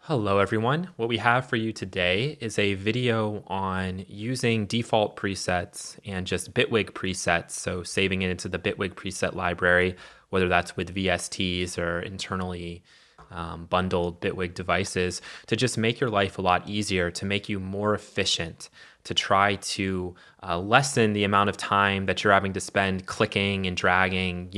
Hello everyone. What we have for you today is a video on using default presets and just Bitwig presets. So saving it into the Bitwig preset library, whether that's with VSTs or internally bundled Bitwig devices, to just make your life a lot easier, to make you more efficient, to try to lessen the amount of time that you're having to spend clicking and dragging,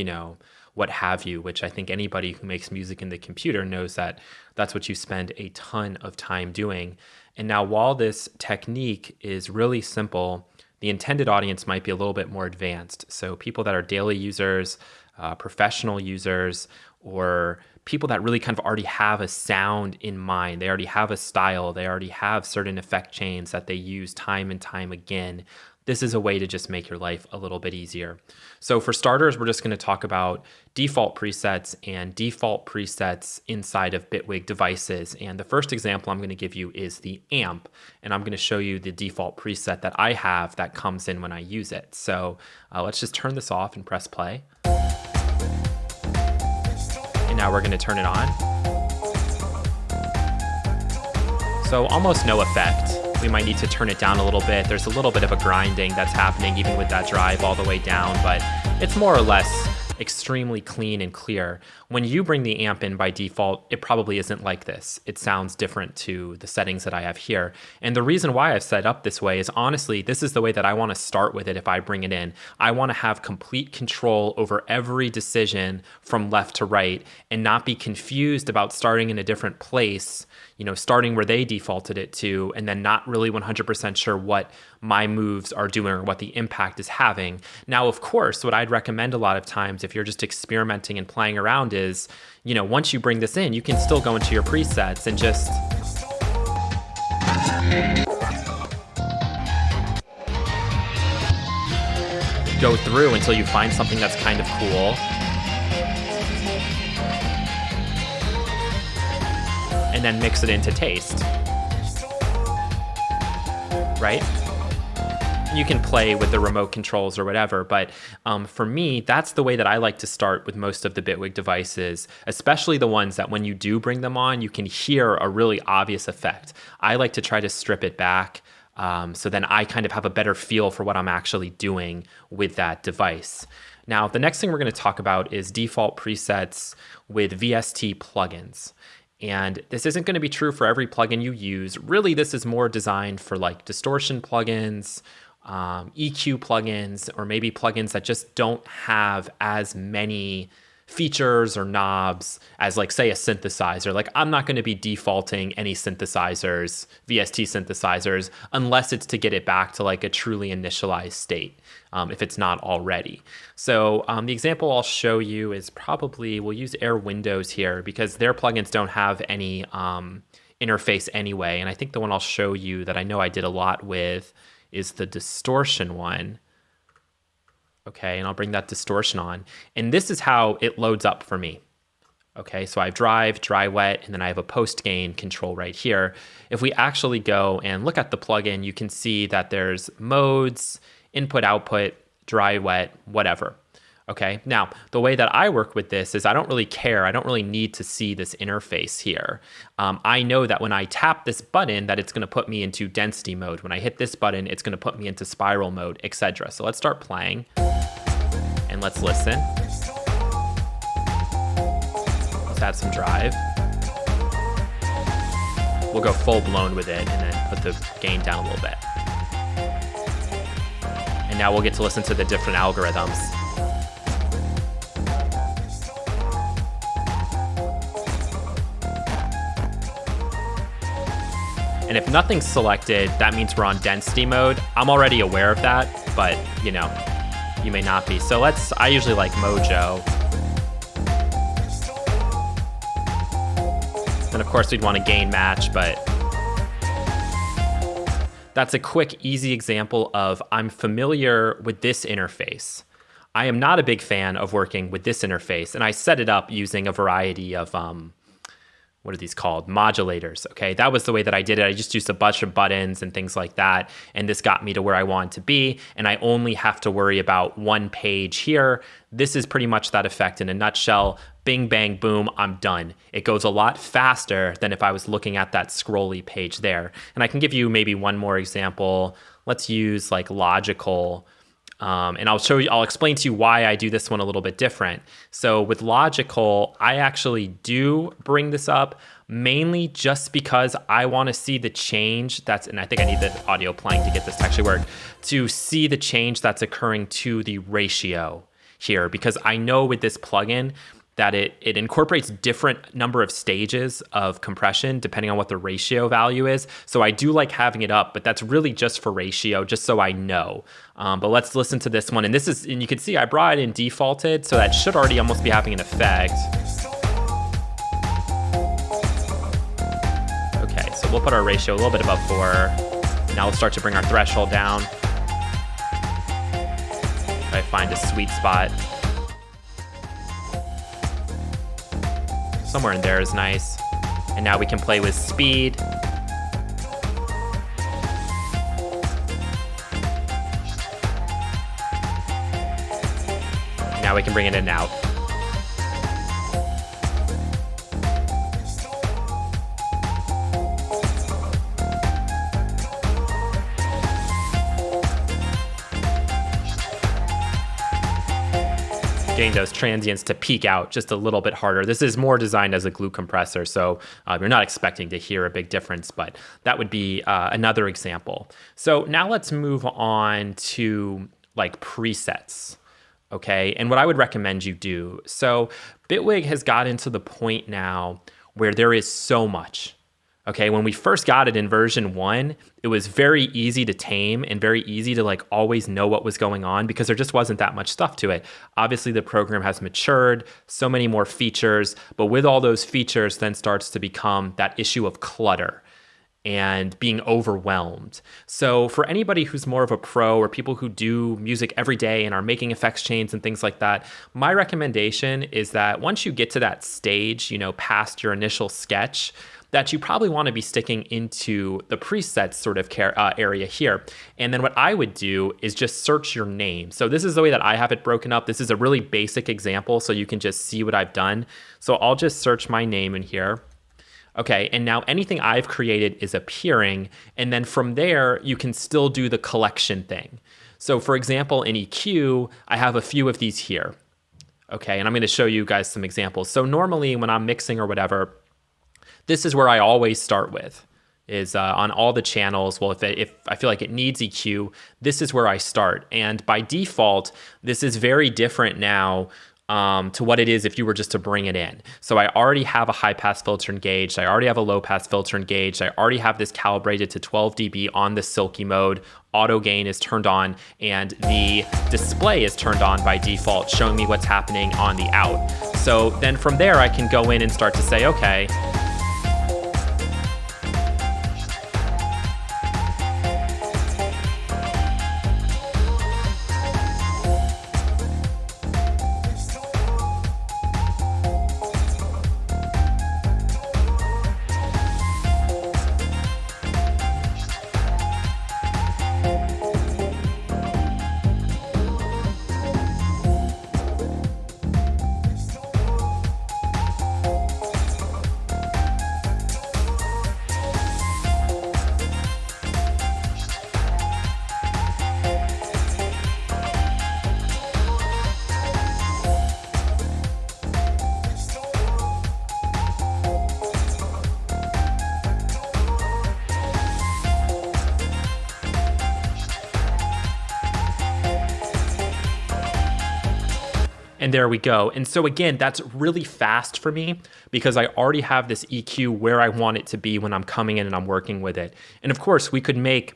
what have you, which I think anybody who makes music in the computer knows that that's what you spend a ton of time doing. And now, while this technique is really simple, the intended audience might be a little bit more advanced. So people that are daily users, professional users, or people that really kind of already have a sound in mind. They already have a style. They already have certain effect chains that they use time and time again. This is a way to just make your life a little bit easier. So for starters, we're just going to talk about default presets and default presets inside of Bitwig devices. And the first example I'm going to give you is the amp. And I'm going to show you the default preset that I have that comes in when I use it. So let's just turn this off and press play. And now we're going to turn it on. So almost no effect. We might need to turn it down a little bit. There's a little bit of a grinding that's happening even with that drive all the way down, but it's more or less extremely clean and clear. When you bring the amp in by default, it probably isn't like this. It sounds different to the settings that I have here. And the reason why I've set it up this way is honestly, this is the way that I want to start with it if I bring it in. I want to have complete control over every decision from left to right and not be confused about starting in a different place, starting where they defaulted it to, and then not really 100% sure what my moves are doing or what the impact is having. Now, of course, what I'd recommend a lot of times if you're just experimenting and playing around is, once you bring this in, you can still go into your presets and just go through until you find something that's kind of cool. And then mix it into taste, right? You can play with the remote controls or whatever, but for me, that's the way that I like to start with most of the Bitwig devices, especially the ones that when you do bring them on, you can hear a really obvious effect. I like to try to strip it back so then I kind of have a better feel for what I'm actually doing with that device. Now, the next thing we're going to talk about is default presets with VST plugins. And this isn't going to be true for every plugin you use. Really, this is more designed for like distortion plugins, EQ plugins, or maybe plugins that just don't have as many features or knobs as like, say, a synthesizer. Like I'm not going to be defaulting any synthesizers, VST synthesizers, unless it's to get it back to like a truly initialized state, if it's not already. So the example I'll show you is probably, we'll use Air Windows here because their plugins don't have any interface anyway. And I think the one I'll show you that I know I did a lot with is the distortion one. Okay, and I'll bring that distortion on. And this is how it loads up for me. Okay, so I have drive, dry, wet, and then I have a post gain control right here. If we actually go and look at the plugin, you can see that there's modes, input, output, dry, wet, whatever. Okay, now the way that I work with this is I don't really care. I don't really need to see this interface here. I know that when I tap this button that it's going to put me into density mode. When I hit this button, it's going to put me into spiral mode, etc. So let's start playing and let's listen. Let's add some drive. We'll go full blown with it and then put the gain down a little bit. And now we'll get to listen to the different algorithms. And if nothing's selected, that means we're on density mode. I'm already aware of that, but you may not be. So I usually like Mojo. And of course we'd want to gain match, but that's a quick, easy example of I'm familiar with this interface. I am not a big fan of working with this interface, and I set it up using a variety of what are these called? Modulators, okay? That was the way that I did it. I just used a bunch of buttons and things like that, and this got me to where I want to be, and I only have to worry about one page here. This is pretty much that effect in a nutshell. bing, bang, boom, I'm done. It goes a lot faster than if I was looking at that scrolly page there. And I can give you maybe one more example. Let's use like logical. And I'll explain to you why I do this one a little bit different. So with logical, I actually do bring this up mainly just because I want to see the change and I think I need the audio playing to get this to actually work, to see the change that's occurring to the ratio here, because I know with this plugin that it incorporates different number of stages of compression depending on what the ratio value is. So I do like having it up, but that's really just for ratio, just so I know. But let's listen to this one. And you can see I brought it in defaulted, so that should already almost be having an effect. Okay, so we'll put our ratio a little bit above 4. Now we'll start to bring our threshold down. Try to find a sweet spot. Somewhere in there is nice. And now we can play with speed. Now we can bring it in and out. Getting those transients to peak out just a little bit harder. This is more designed as a glue compressor, so you're not expecting to hear a big difference, but that would be another example. So now let's move on to like presets, okay? And what I would recommend you do. So Bitwig has gotten to the point now where there is so much. Okay, when we first got it in version 1, it was very easy to tame and very easy to like always know what was going on because there just wasn't that much stuff to it. Obviously, the program has matured, so many more features, but with all those features then starts to become that issue of clutter and being overwhelmed. So for anybody who's more of a pro or people who do music every day and are making effects chains and things like that, my recommendation is that once you get to that stage, past your initial sketch, that you probably want to be sticking into the presets sort of area here. And then what I would do is just search your name. So this is the way that I have it broken up. This is a really basic example, so you can just see what I've done. So I'll just search my name in here. Okay, and now anything I've created is appearing, and then from there, you can still do the collection thing. So for example, in EQ, I have a few of these here. Okay, and I'm gonna show you guys some examples. So normally when I'm mixing or whatever, this is where I always start with, is on all the channels. Well, if I feel like it needs EQ, this is where I start. And by default, this is very different now to what it is if you were just to bring it in. So I already have a high pass filter engaged. I already have a low pass filter engaged. I already have this calibrated to 12 dB on the silky mode. Auto gain is turned on and the display is turned on by default, showing me what's happening on the out. So then from there, I can go in and start to say, okay, and there we go. And so again, that's really fast for me because I already have this EQ where I want it to be when I'm coming in and I'm working with it. And of course, we could make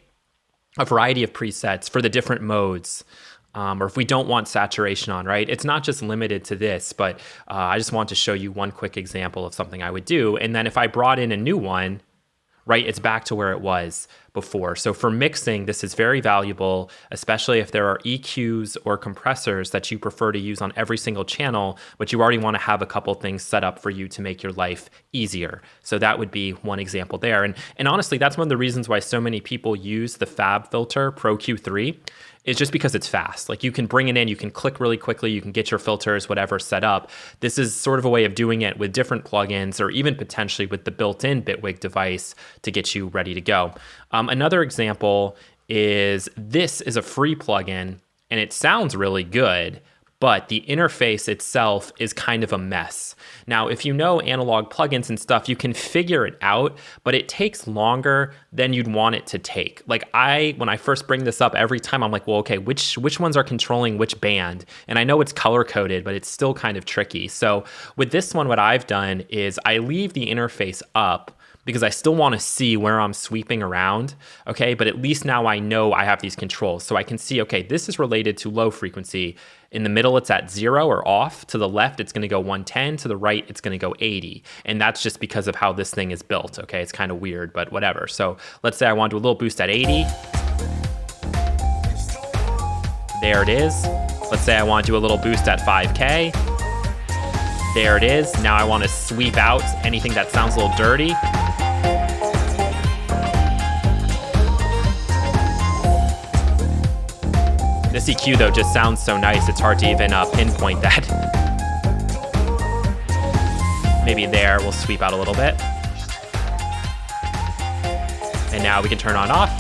a variety of presets for the different modes. Or if we don't want saturation on, right? It's not just limited to this, but I just want to show you one quick example of something I would do. And then if I brought in a new one, right, it's back to where it was before. So for mixing, this is very valuable, especially if there are EQs or compressors that you prefer to use on every single channel, but you already want to have a couple things set up for you to make your life easier. So that would be one example there. And honestly, that's one of the reasons why so many people use the Fab filter Pro Q3, is just because it's fast. Like you can bring it in, you can click really quickly, you can get your filters, whatever set up. This is sort of a way of doing it with different plugins or even potentially with the built-in Bitwig device to get you ready to go. Another example is this is a free plugin and it sounds really good, but the interface itself is kind of a mess. Now, if you know analog plugins and stuff, you can figure it out, but it takes longer than you'd want it to take. Like when I first bring this up, every time I'm like, well, okay, which ones are controlling which band? And I know it's color coded, but it's still kind of tricky. So with this one, what I've done is I leave the interface up because I still want to see where I'm sweeping around, okay? But at least now I know I have these controls. So I can see, okay, this is related to low frequency. In the middle, it's at 0 or off. To the left, it's gonna go 110. To the right, it's gonna go 80. And that's just because of how this thing is built, okay? It's kind of weird, but whatever. So let's say I want to do a little boost at 80. There it is. Let's say I want to do a little boost at 5K. There it is. Now I want to sweep out anything that sounds a little dirty. This EQ though just sounds so nice, it's hard to even pinpoint that. Maybe there, we'll sweep out a little bit. And now we can turn on off.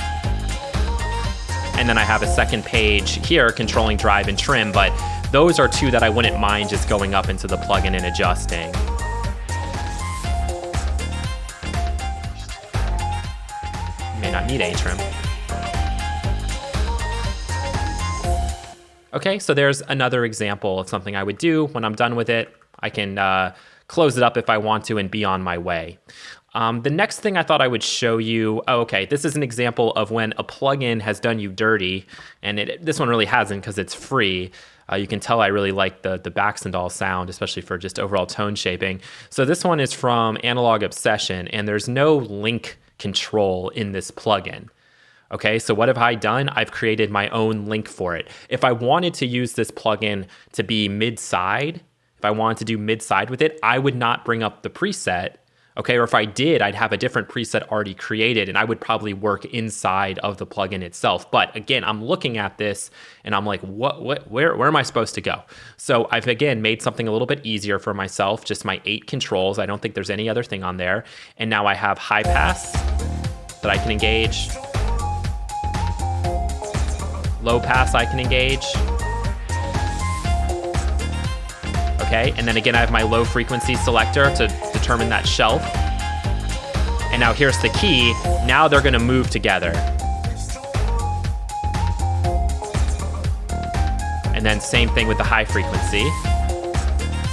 And then I have a second page here controlling drive and trim, but those are two that I wouldn't mind just going up into the plugin and adjusting. You may not need a trim. Okay, so there's another example of something I would do. When I'm done with it, I can close it up if I want to and be on my way. The next thing I thought I would show you, okay, this is an example of when a plugin has done you dirty, and this one really hasn't because it's free. You can tell I really like the Baxendall sound, especially for just overall tone shaping. So this one is from Analog Obsession, and there's no link control in this plugin. Okay, so what have I done? I've created my own link for it. If I wanted to use this plugin to be mid-side, if I wanted to do mid-side with it, I would not bring up the preset. Okay, or if I did, I'd have a different preset already created and I would probably work inside of the plugin itself. But again, I'm looking at this and I'm like, where am I supposed to go? So I've again made something a little bit easier for myself, just my 8 controls. I don't think there's any other thing on there. And now I have high pass that I can engage. Low pass I can engage. Okay, and then again, I have my low frequency selector to determine that shelf. And now here's the key. Now they're gonna move together. And then same thing with the high frequency.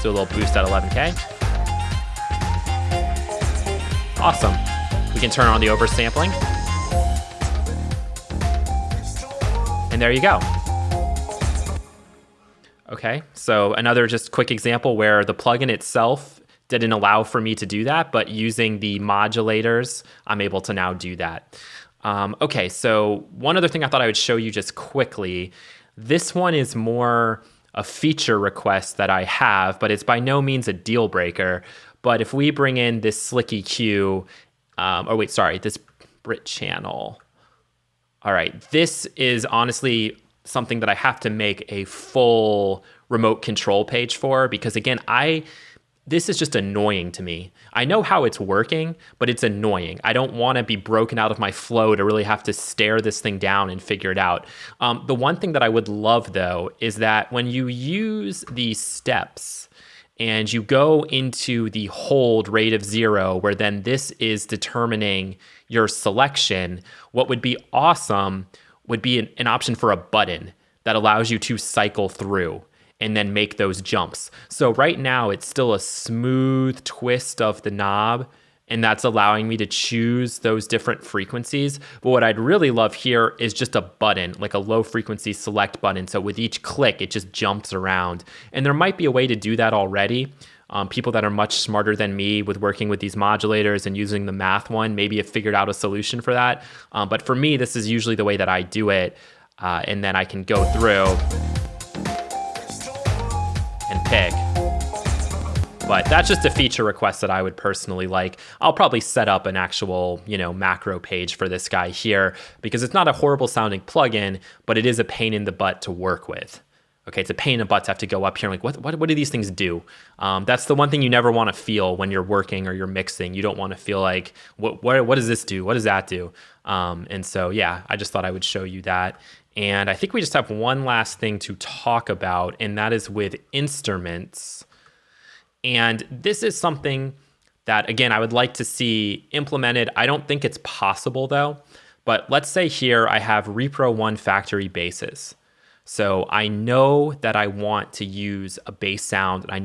So a little boost at 11K. Awesome. We can turn on the oversampling. And there you go. Okay, so another just quick example where the plugin itself didn't allow for me to do that, but using the modulators, I'm able to now do that. Okay, so one other thing I thought I would show you just quickly. This one is more a feature request that I have, but it's by no means a deal breaker. But if we bring in this slick EQ, this Brit channel. All right, this is honestly something that I have to make a full remote control page for because again, this is just annoying to me. I know how it's working, but it's annoying. I don't want to be broken out of my flow to really have to stare this thing down and figure it out. The one thing that I would love though is that when you use these steps and you go into the hold rate of 0, where then this is determining your selection, what would be awesome would be an option for a button that allows you to cycle through and then make those jumps. So right now it's still a smooth twist of the knob, and that's allowing me to choose those different frequencies. But what I'd really love here is just a button, like a low frequency select button. So with each click, it just jumps around. And there might be a way to do that already. People that are much smarter than me with working with these modulators and using the math one maybe have figured out a solution for that. But for me, this is usually the way that I do it. And then I can go through and pick. But that's just a feature request that I would personally like. I'll probably set up an actual, macro page for this guy here because it's not a horrible sounding plugin, but it is a pain in the butt to work with. Okay, it's a pain in the butt to have to go up here and like, what do these things do? That's the one thing you never want to feel when you're working or you're mixing. You don't want to feel like, what does this do? What does that do? And so, yeah, I just thought I would show you that. And I think we just have one last thing to talk about, and that is with instruments. And this is something that, again, I would like to see implemented. I don't think it's possible though, but let's say here I have Repro 1 factory basses. So I know that I want to use a bass sound, and I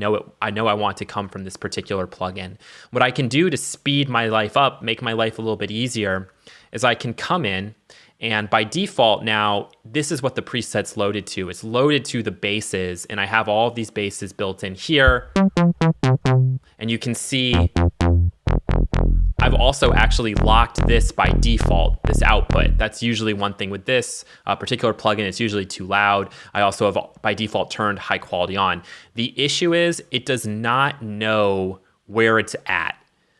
know I want to come from this particular plugin. What I can do to speed my life up, make my life a little bit easier, is I can come in, and by default now, this is what the preset's loaded to. It's loaded to the basses, and I have all of these basses built in here. And you can see I've also actually locked this by default, this output. That's usually one thing with this particular plugin. It's usually too loud. I also have by default turned high quality on. The issue is it does not know where it's at.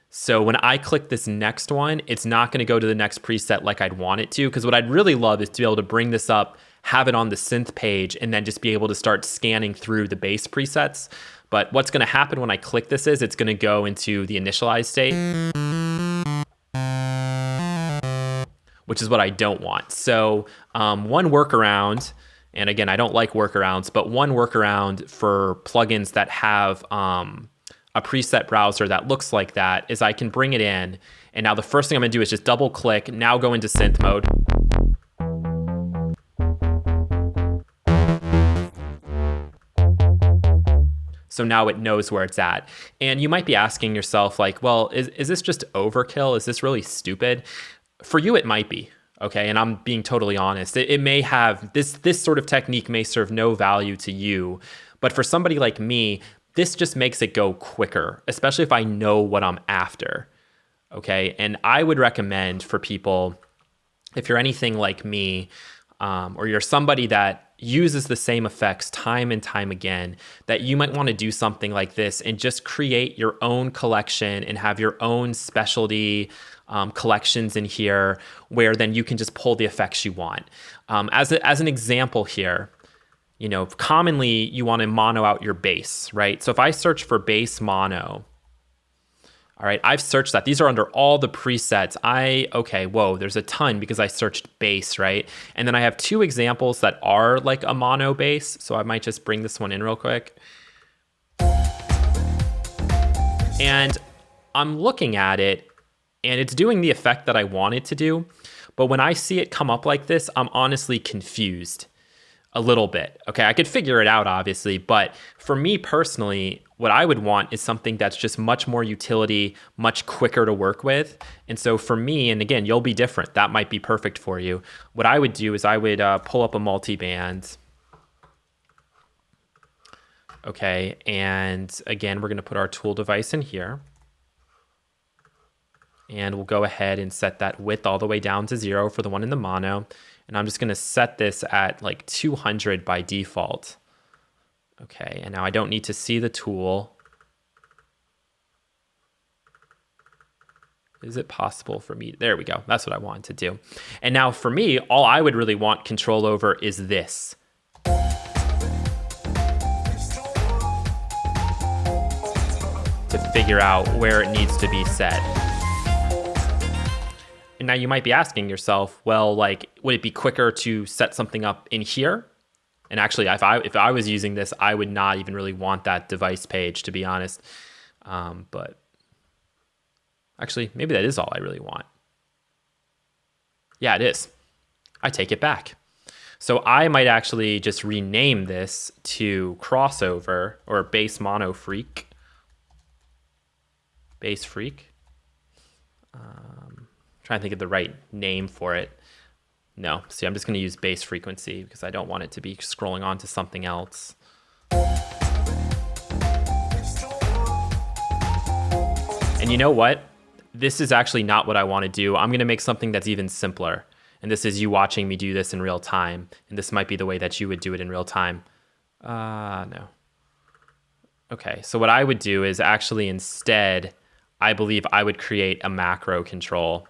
So when I click this next one, it's not going to go to the next preset like I'd want it to, because what I'd really love is to be able to bring this up, have it on the synth page, and then just be able to start scanning through the bass presets. But what's going to happen when I click this is it's going to go into the initialized state, which is what I don't want. So one workaround, and again, I don't like workarounds, but one workaround for plugins that have a preset browser that looks like that is I can bring it in, and now the first thing I'm going to do is just double click, now go into synth mode. So now it knows where it's at. And you might be asking yourself like, well, is this just overkill? Is this really stupid? For you, it might be, okay? And I'm being totally honest. It may have, this sort of technique may serve no value to you, but for somebody like me, this just makes it go quicker, especially if I know what I'm after, okay? And I would recommend for people, if you're anything like me, or you're somebody that uses the same effects time and time again, that you might want to do something like this and just create your own collection and have your own specialty collections in here where then you can just pull the effects you want. As an example here, commonly you want to mono out your bass, right? So if I search for bass mono, all right, I've searched that. These are under all the presets. Whoa, there's a ton because I searched bass, right? And then I have two examples that are like a mono bass. So I might just bring this one in real quick. And I'm looking at it and it's doing the effect that I want it to do. But when I see it come up like this, I'm honestly confused a little bit. Okay, I could figure it out obviously, but for me personally, what I would want is something that's just much more utility, much quicker to work with. And so for me, and again, you'll be different. That might be perfect for you. What I would do is I would pull up a multiband. Okay, and again, we're going to put our tool device in here. And we'll go ahead and set that width all the way down to 0 for the one in the mono. And I'm just going to set this at like 200 by default. Okay, and now I don't need to see the tool. Is it possible for me? There we go. That's what I wanted to do. And now for me, all I would really want control over is this. To figure out where it needs to be set. And now you might be asking yourself, well, like, would it be quicker to set something up in here? And actually, if I was using this, I would not even really want that device page, to be honest. But actually, maybe that is all I really want. Yeah, it is. I take it back. So I might actually just rename this to crossover or bass mono freak. Bass freak. Trying to think of the right name for it. No, see, I'm just going to use bass frequency because I don't want it to be scrolling on to something else. And you know what? This is actually not what I want to do. I'm going to make something that's even simpler. And this is you watching me do this in real time. And this might be the way that you would do it in real time. No. Okay, so what I would do is actually instead, I believe I would create a macro control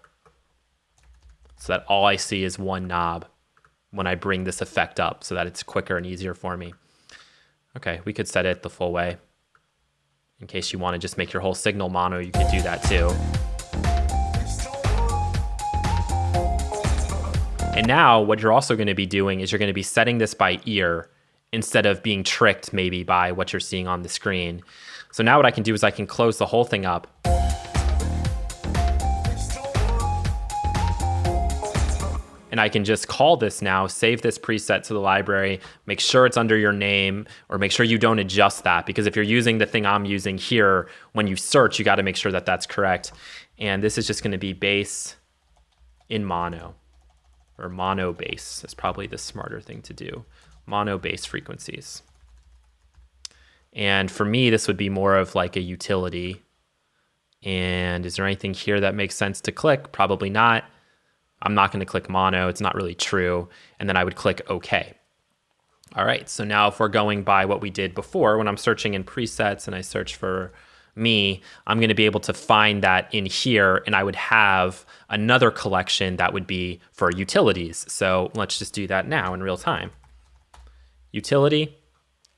so that all I see is one knob when I bring this effect up so that it's quicker and easier for me. Okay, we could set it the full way. In case you want to just make your whole signal mono, you could do that too. And now what you're also going to be doing is you're going to be setting this by ear instead of being tricked maybe by what you're seeing on the screen. So now what I can do is I can close the whole thing up. And I can just call this now, save this preset to the library, make sure it's under your name, or make sure you don't adjust that, because if you're using the thing I'm using here, when you search, you got to make sure that that's correct. And this is just going to be bass in mono, or mono bass is probably the smarter thing to do. Mono bass frequencies. And for me, this would be more of like a utility. And is there anything here that makes sense to click? Probably not. I'm not going to click mono. It's not really true. And then I would click OK. All right. So now if we're going by what we did before, when I'm searching in presets and I search for me, I'm going to be able to find that in here. And I would have another collection that would be for utilities. So let's just do that now in real time. Utility,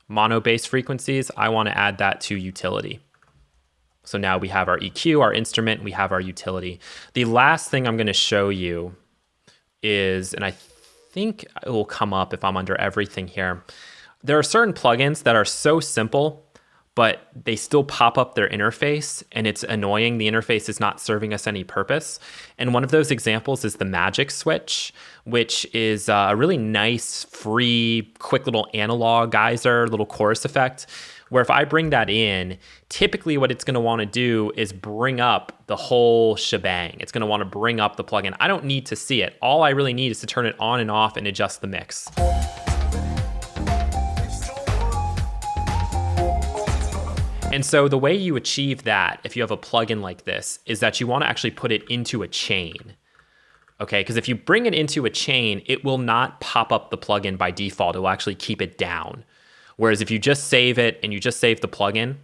mono bass frequencies. I want to add that to utility. So now we have our EQ, our instrument, we have our utility. The last thing I'm going to show you is, and I think it will come up if I'm under everything here, there are certain plugins that are so simple, but they still pop up their interface, and it's annoying. The interface is not serving us any purpose. And one of those examples is the Magic Switch, which is a really nice, free, quick little analog geyser, little chorus effect, where if I bring that in, typically what it's going to want to do is bring up the whole shebang. It's going to want to bring up the plugin. I don't need to see it. All I really need is to turn it on and off and adjust the mix. And so the way you achieve that, if you have a plugin like this, is that you want to actually put it into a chain. Okay, because if you bring it into a chain, it will not pop up the plugin by default. It will actually keep it down. Whereas if you just save it and you just save the plugin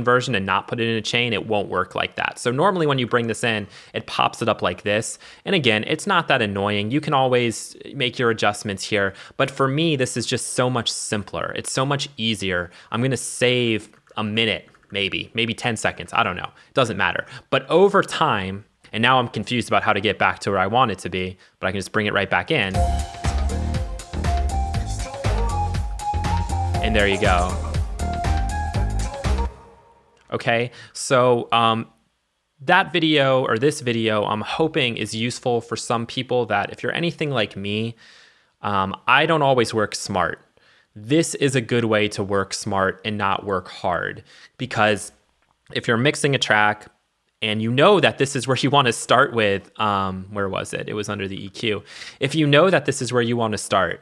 version and not put it in a chain, it won't work like that. So normally when you bring this in, it pops it up like this. And again, it's not that annoying. You can always make your adjustments here. But for me, this is just so much simpler. It's so much easier. I'm going to save a minute, maybe 10 seconds. I don't know. It doesn't matter. But over time, and now I'm confused about how to get back to where I want it to be, but I can just bring it right back in. And there you go. Okay, so that video, or this video, I'm hoping is useful for some people that if you're anything like me, I don't always work smart. This is a good way to work smart and not work hard, because if you're mixing a track and you know that this is where you want to start with, where was it? It was under the EQ. If you know that this is where you want to start,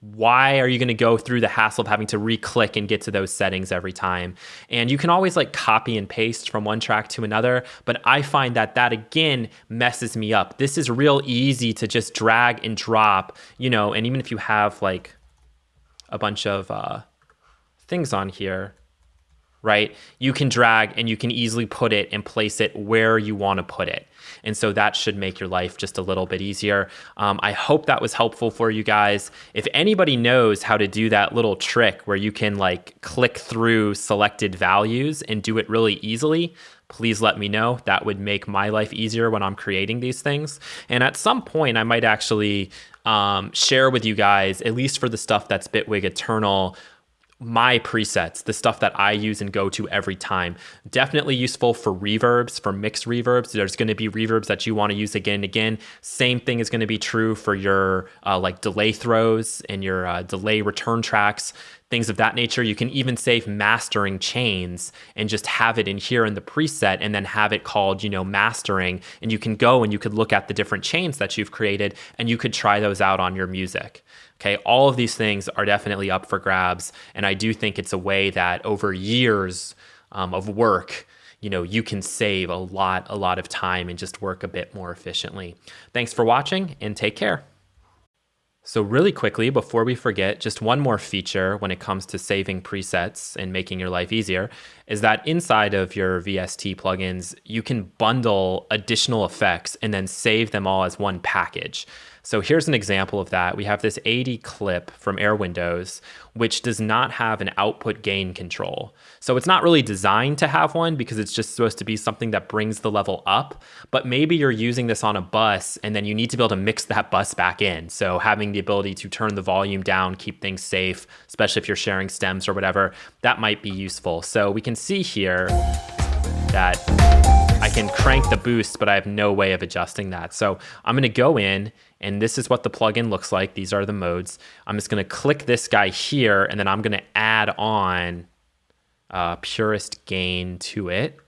why are you going to go through the hassle of having to re-click and get to those settings every time? And you can always like copy and paste from one track to another, but I find that that again messes me up. This is real easy to just drag and drop, you know, and even if you have like a bunch of things on here, right? You can drag and you can easily put it and place it where you want to put it. And so that should make your life just a little bit easier. I hope that was helpful for you guys. If anybody knows how to do that little trick where you can like click through selected values and do it really easily, please let me know. That would make my life easier when I'm creating these things. And at some point, I might actually share with you guys, at least for the stuff that's Bitwig Eternal, my presets, the stuff that I use and go to every time. Definitely useful for reverbs, for mixed reverbs. There's going to be reverbs that you want to use again and again. Same thing is going to be true for your like delay throws and your delay return tracks, things of that nature. You can even save mastering chains and just have it in here in the preset and then have it called, you know, mastering. And you can go and you could look at the different chains that you've created and you could try those out on your music. Okay, all of these things are definitely up for grabs, and I do think it's a way that over years of work, you know, you can save a lot of time and just work a bit more efficiently. Thanks for watching, and take care. So really quickly, before we forget, just one more feature when it comes to saving presets and making your life easier is that inside of your VST plugins, you can bundle additional effects and then save them all as one package. So here's an example of that. We have this 80 clip from Air Windows, which does not have an output gain control. So it's not really designed to have one because it's just supposed to be something that brings the level up. But maybe you're using this on a bus and then you need to be able to mix that bus back in. So having the ability to turn the volume down, keep things safe, especially if you're sharing stems or whatever, that might be useful. So we can see here that I can crank the boost, but I have no way of adjusting that. So I'm going to go in, and this is what the plugin looks like. These are the modes. I'm just going to click this guy here, and then I'm going to add on purest gain to it,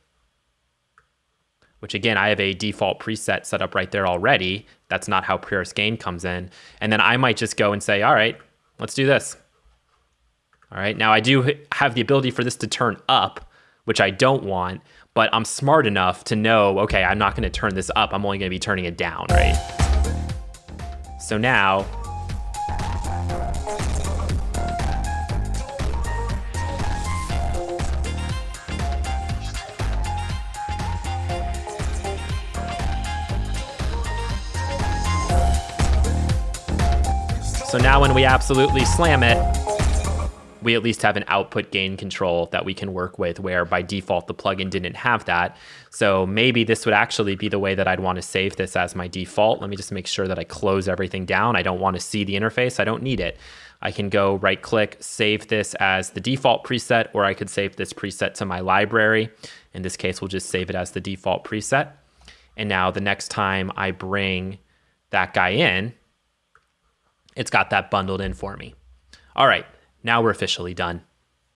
which again, I have a default preset set up right there already. That's not how purest gain comes in. And then I might just go and say, all right, let's do this. All right, now I do have the ability for this to turn up, which I don't want, but I'm smart enough to know, okay, I'm not gonna turn this up, I'm only gonna be turning it down, right? So now, when we absolutely slam it, we at least have an output gain control that we can work with, where by default the plugin didn't have that. So maybe this would actually be the way that I'd want to save this as my default. Let me just make sure that I close everything down. I don't want to see the interface. I don't need it. I can go right click, save this as the default preset, or I could save this preset to my library. In this case, we'll just save it as the default preset. And now the next time I bring that guy in, it's got that bundled in for me. All right. Now we're officially done.